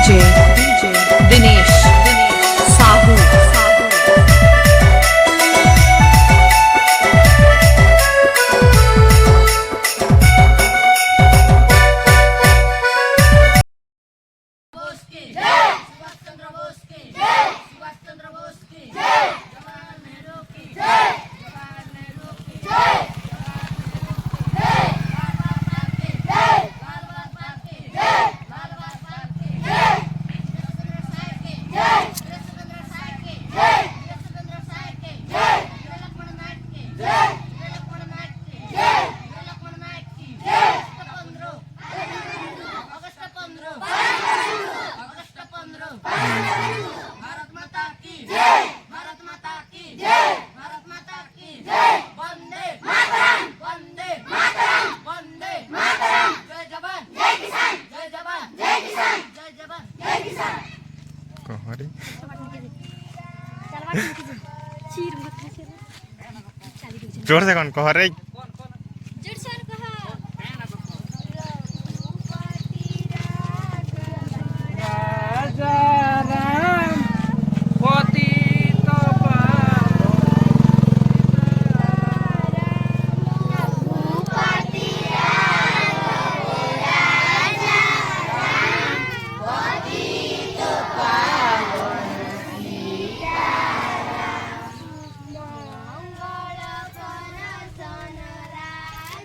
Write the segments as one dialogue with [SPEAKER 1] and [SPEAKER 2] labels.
[SPEAKER 1] DJ Dinesh Sahu.
[SPEAKER 2] जोर से कौन कह रही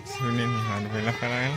[SPEAKER 2] सुनी नहीं हाथ बेला कराया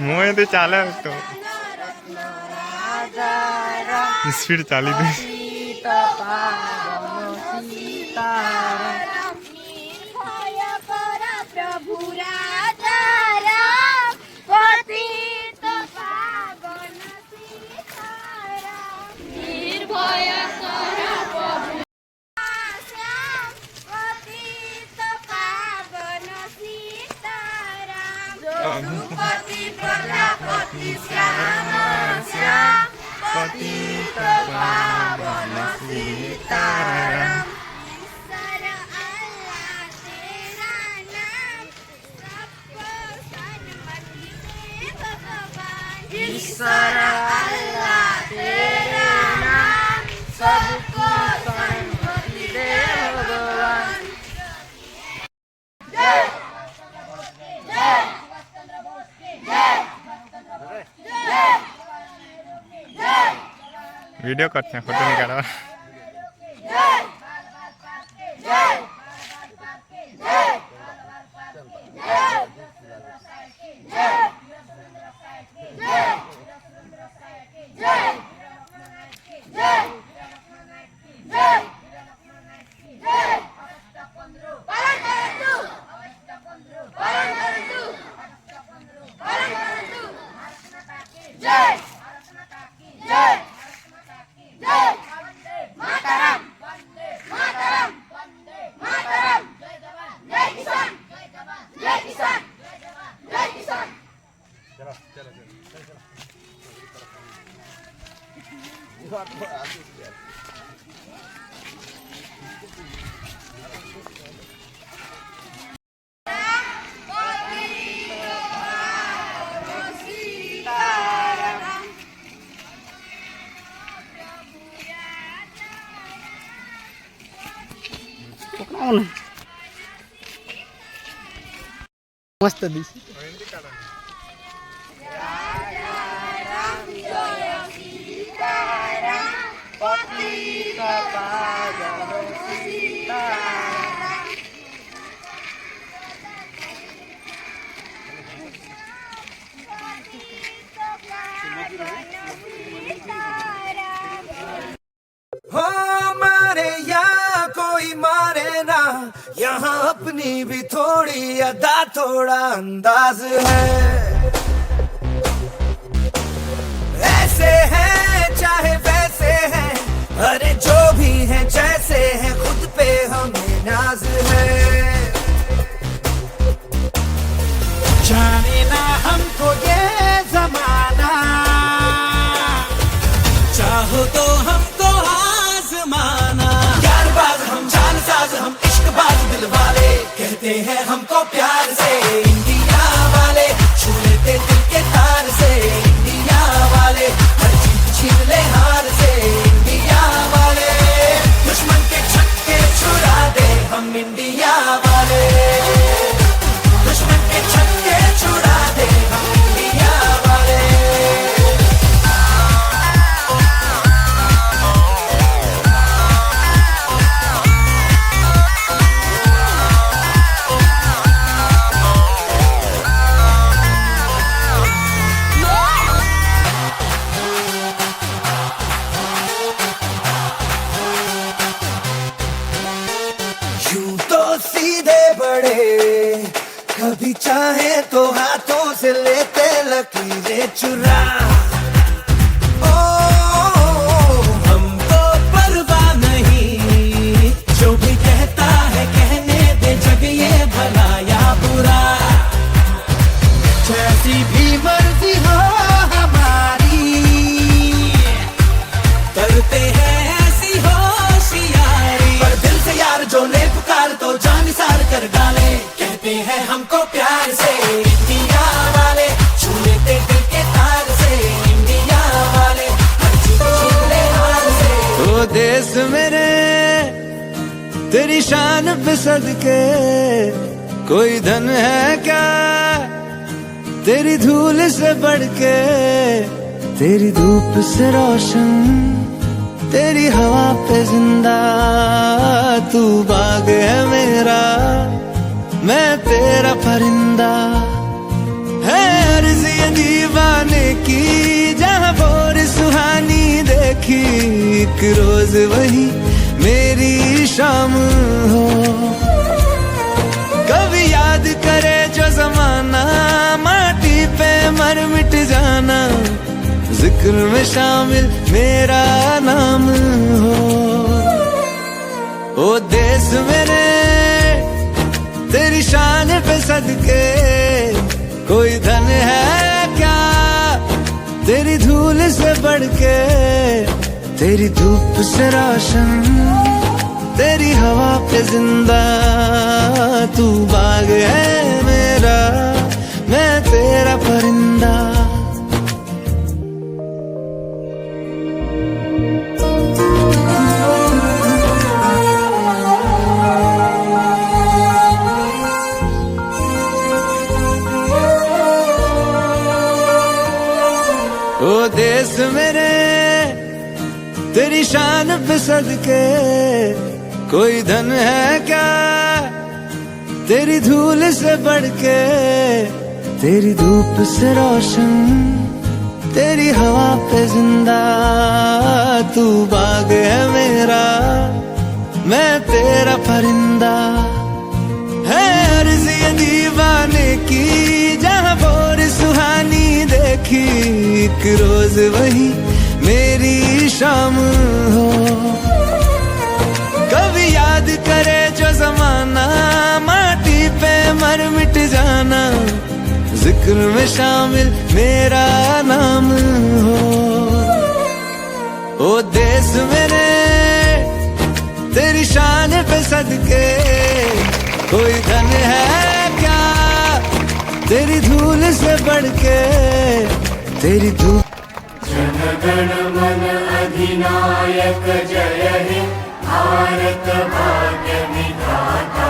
[SPEAKER 2] मुझे तो चाले तो स्पीड चाली थी प्रजापति श्याम श्याम पतित पावन सीताराम। ईश्वर अल्लाह तेरा नाम सबको सन्मति दे भगवान। वीडियो करते हैं फोटो निकालो मस्त दिस पतित पावन सीताराम।
[SPEAKER 3] हो मारे या कोई मारे ना, यहाँ अपनी भी थोड़ी अदा थोड़ा अंदाज है। ऐसे हैं चाहे वैसे हैं, अरे जो भी हैं जैसे हैं, खुद पे हमें नाज है। जाने ना हमको ये जमाना, चाहो तो हमको आजमाना। यारबाज हम, जानसाज हम, इश्कबाज दिल वाले, कहते हैं हमको प्यार से इंडिया वाले, छू लेते दिल के तार से इंडिया वाले, हर चीज छीन ले हार से इंडिया वाले, दुश्मन के छक्के छुड़ा दे हम इंडिया वाले, दुश्मन के छक्के छुड़ा दे हम इंडिया वाले। यूं तो सीधे बड़े, कभी चाहे तो हाथों से लेते लकीरें चुरा। ओ हमको परवाह नहीं, जो भी कहता है कहने दे, जग ये भला या बुरा। जैसी भी मर्जी हो हमारी, करते हैं ऐसी होशियारी, पर दिल से यार जो ले पुकार तो जान निसार कर डाले, कहते हैं हमको प्यार से इंडिया वाले, छू लेते दिल के तार से इंडिया वाले, हर चीज छीन ले हार से।
[SPEAKER 4] ओ देश मेरे तेरी शान पे सदके, कोई धन है क्या तेरी धूल से बढ़ के, तेरी धूप से रोशन, तेरी हवा पे जिंदा, तू बाग है मेरा, मैं तेरा परिंदा। है अर्ज़ ये दीवाने की, जहाँ भोर सुहानी देखी, एक रोज वही मेरी शाम हो। कभी याद करे जो जमाना, माटी पे मर मिट जाना, जिक्र में शामिल मेरा नाम हो। ओ देश मेरे तेरी शान पे सदके, कोई धन है क्या तेरी धूल से बढ़ के, तेरी धूप से रोशन, तेरी हवा पे जिंदा, तू बाग है मेरा, मैं तेरा परिंदा। ओ देश मेरे तेरी शान पे सदके, कोई धन है क्या तेरी धूल से बढ़ के, तेरी धूप से रोशन, तेरी हवा पे जिंदा, तू बाग है मेरा, मैं तेरा परिंदा। है अर्ज़ ये दीवाने की, जहाँ भोर सुहानी देखी, एक रोज वही मेरी शाम हो। कभी याद करे जो जमाना, माटी पे मर मिट जाना, जिक्र में शामिल मेरा नाम हो। ओ देश मेरे तेरी शान पे सदके, कोई धन है क्या तेरी धूल से बढ़ के, तेरी धूप।
[SPEAKER 5] जनगण मन अधिनायक जय हे भारत भाग्य विधाता,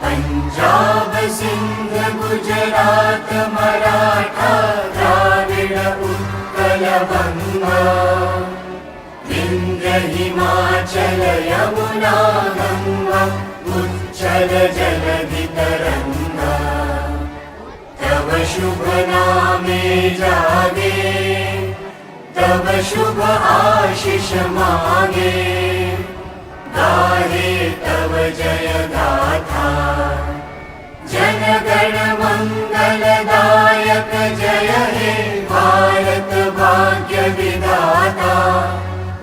[SPEAKER 5] पंजाब सिंध गुजरात मराठा द्राविड़ उत्कल बंगा, विंध्य हिमाचल यमुना गंगा उच्चल जलधि तरंगा तव शुभ नामे जागे तव शुभ आशीष मांगे गाहे तव जय गाथा जन गण मंगलदायक जय हे भारत भाग्य विधाता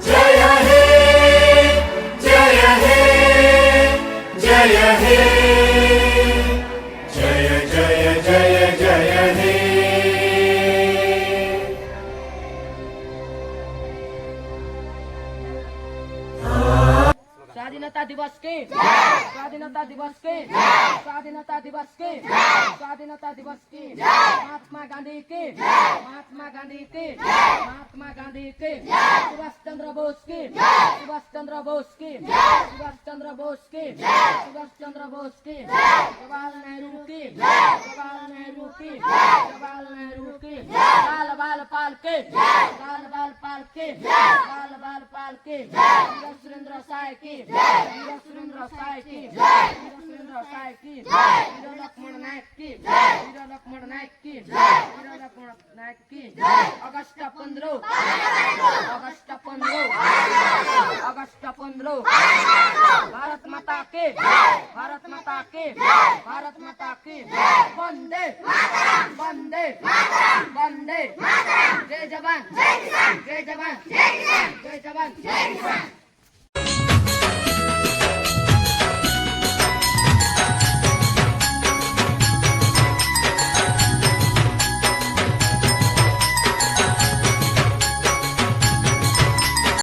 [SPEAKER 5] जय हे जय हे जय हे जय जय जय जय हे
[SPEAKER 2] स्वाधीनता दिवस के स्वाधीनता दिवस के स्वाधीनता दिवस के स्वाधीनता दिवस के महात्मा गांधी के महात्मा गांधी के महात्मा गांधी के सुभाष चंद्र बोस के सुभाष चंद्र बोस के सुभाष चंद्र बोस के सुभाष चंद्र बोस के जवाहरलाल नेहरू के जवाहरलाल नेहरू के जवाहरलाल नेहरू के लाल बाल पाल के लाल बाल पाल के लाल बाल पाल के वीर सुरेंद्र साय के वीर सुरेंद्र साय की वीर सुरेंद्र साय की वीर लक्ष्मण नायक की वीर लक्ष्मण नायक की वीर लक्ष्मण नायक की अगस्त 15 अगस्त 15 अगस्त 15 भारत माता के भारत माता के भारत माता के वंदे वंदे वंदे जय जवान जय जवान जय जवान जय जवान